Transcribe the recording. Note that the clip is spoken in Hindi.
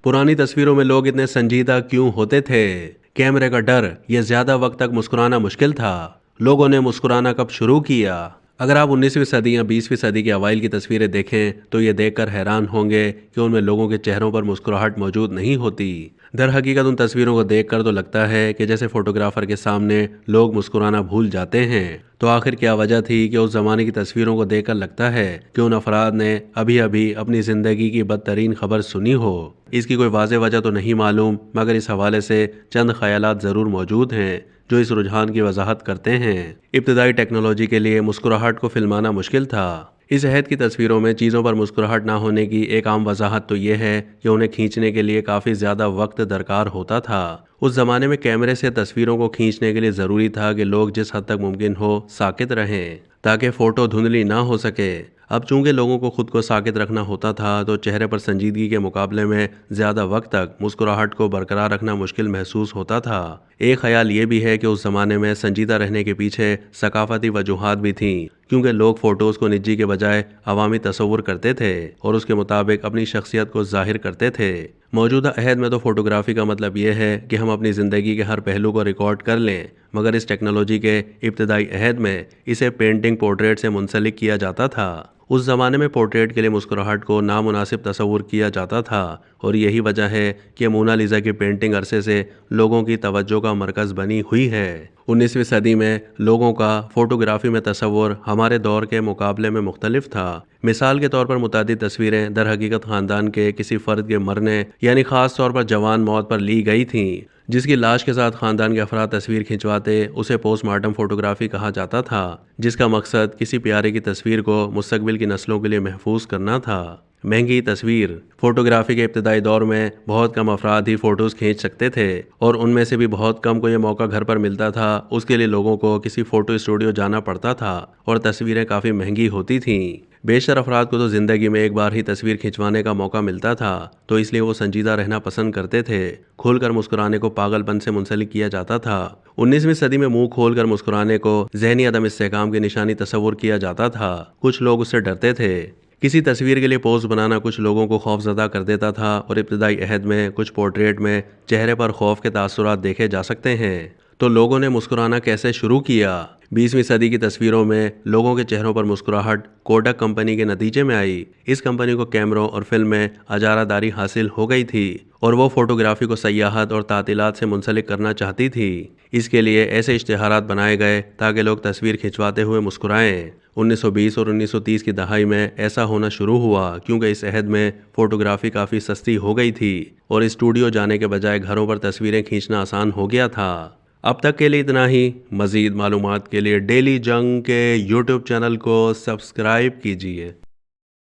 पुरानी तस्वीरों में लोग इतने संजीदा क्यों होते थे? कैमरे का डर या ज्यादा वक्त तक मुस्कुराना मुश्किल था? लोगों ने मुस्कुराना कब शुरू किया? अगर आप 19वीं सदी या 20वीं सदी के अवाइल की तस्वीरें देखें तो ये देखकर हैरान होंगे कि उनमें लोगों के चेहरों पर मुस्कुराहट मौजूद नहीं होती। दर हकीकत उन तस्वीरों को देखकर तो लगता है कि जैसे फोटोग्राफर के सामने लोग मुस्कुराना भूल जाते हैं। तो आखिर क्या वजह थी कि उस जमाने की तस्वीरों को देखकर लगता है कि उन अफराद ने अभी अभी अपनी जिंदगी की बदतरीन खबर सुनी हो? इसकी कोई वाज़ेह वजह तो नहीं मालूम, मगर इस हवाले से चंद ख्यालात ज़रूर मौजूद हैं जो इस रुझान की वजाहत करते हैं। इब्तदाई टेक्नोलॉजी के लिए मुस्कुराहट को फिल्माना मुश्किल था। इस अहद की तस्वीरों में चीज़ों पर मुस्कुराहट ना होने की एक आम वजाहत तो ये है कि उन्हें खींचने के लिए काफ़ी ज़्यादा वक्त दरकार होता था। उस ज़माने में कैमरे से तस्वीरों को खींचने के लिए ज़रूरी था कि लोग जिस हद तक मुमकिन हो साकित रहें ताकि फ़ोटो धुंधली ना हो सके। अब चूंकि लोगों को खुद को साकित रखना होता था तो चेहरे पर संजीदगी के मुकाबले में ज़्यादा वक्त तक मुस्कुराहट को बरकरार रखना मुश्किल महसूस होता था। एक ख्याल ये भी है कि उस ज़माने में संजीदा रहने के पीछे सकाफती वजूहात भी थीं, क्योंकि लोग फ़ोटोज़ को निजी के बजाय अवामी तस्वुर करते थे और उसके मुताबिक अपनी शख्सियत को जाहिर करते थे। मौजूदा अहद में तो फ़ोटोग्राफी का मतलब यह है कि हम अपनी ज़िंदगी के हर पहलू को रिकॉर्ड कर लें, मगर इस टेक्नोलॉजी के इब्तदाई अहद में इसे पेंटिंग पोर्ट्रेट से मुंसलिक किया जाता था। उस ज़माने में पोर्ट्रेट के लिए मुस्कुराहट को नामुनासिब तस्वुर किया जाता था और यही वजह है कि मोनालिसा की पेंटिंग अरसे से लोगों की तवज्जो का मरकज़ बनी हुई है। 19वीं सदी में लोगों का फोटोग्राफी में तस्वुर हमारे दौर के मुकाबले में मुख्तलिफ था। मिसाल के तौर पर मुतादिद तस्वीरें दर हकीकत ख़ानदान के किसी फ़र्द के मरने यानी ख़ास तौर पर जवान मौत पर ली गई थीं। जिसकी लाश के साथ ख़ानदान के अफराद तस्वीर खिंचवाते उसे पोस्टमार्टम फ़ोटोग्राफी कहा जाता था, जिसका मकसद किसी प्यारे की तस्वीर को मुस्तकबिल की नस्लों के लिए महफूज करना था। महंगी तस्वीर फोटोग्राफी के इब्तदाई दौर में बहुत कम अफराद ही फ़ोटोज़ खींच सकते थे और उनमें से भी बहुत कम को ये मौका घर पर मिलता था। उसके लिए लोगों को किसी फ़ोटो स्टूडियो जाना पड़ता था और तस्वीरें काफ़ी महंगी होती थीं। बेशतर अफराद को तो ज़िंदगी में एक बार ही तस्वीर खिंचवाने का मौका मिलता था, तो इसलिए वो संजीदा रहना पसंद करते थे। खोलकर मुस्कुराने को पागलपन से मुंसलिक किया जाता था। 19वीं सदी में मुंह खोलकर मुस्कुराने को ज़हनी अदम इस्तेहकाम की निशानी तस्वुर किया जाता था। कुछ लोग उससे डरते थे। किसी तस्वीर के लिए पोज बनाना कुछ लोगों को खौफजदा कर देता था और इब्तदाई अहद में कुछ पोर्ट्रेट में चेहरे पर खौफ के तासुरात देखे जा सकते हैं। तो लोगों ने मुस्कुराना कैसे शुरू किया? 20वीं सदी की तस्वीरों में लोगों के चेहरों पर मुस्कुराहट कोडक कंपनी के नतीजे में आई। इस कंपनी को कैमरों और फिल्म में अजारादारी हासिल हो गई थी और वो फोटोग्राफी को सयाहत और तातीलात से मुंसलिक करना चाहती थी। इसके लिए ऐसे इश्तिहारात बनाए गए ताकि लोग तस्वीर खिंचवाते हुए मुस्कुराएं। 1920 और 1930 की दहाई में ऐसा होना शुरू हुआ क्योंकि इस अहद में फ़ोटोग्राफी काफ़ी सस्ती हो गई थी और स्टूडियो जाने के बजाय घरों पर तस्वीरें खींचना आसान हो गया था। अब तक के लिए इतना ही। मज़ीद मालूमात के लिए डेली जंग के यूट्यूब चैनल को सब्सक्राइब कीजिए।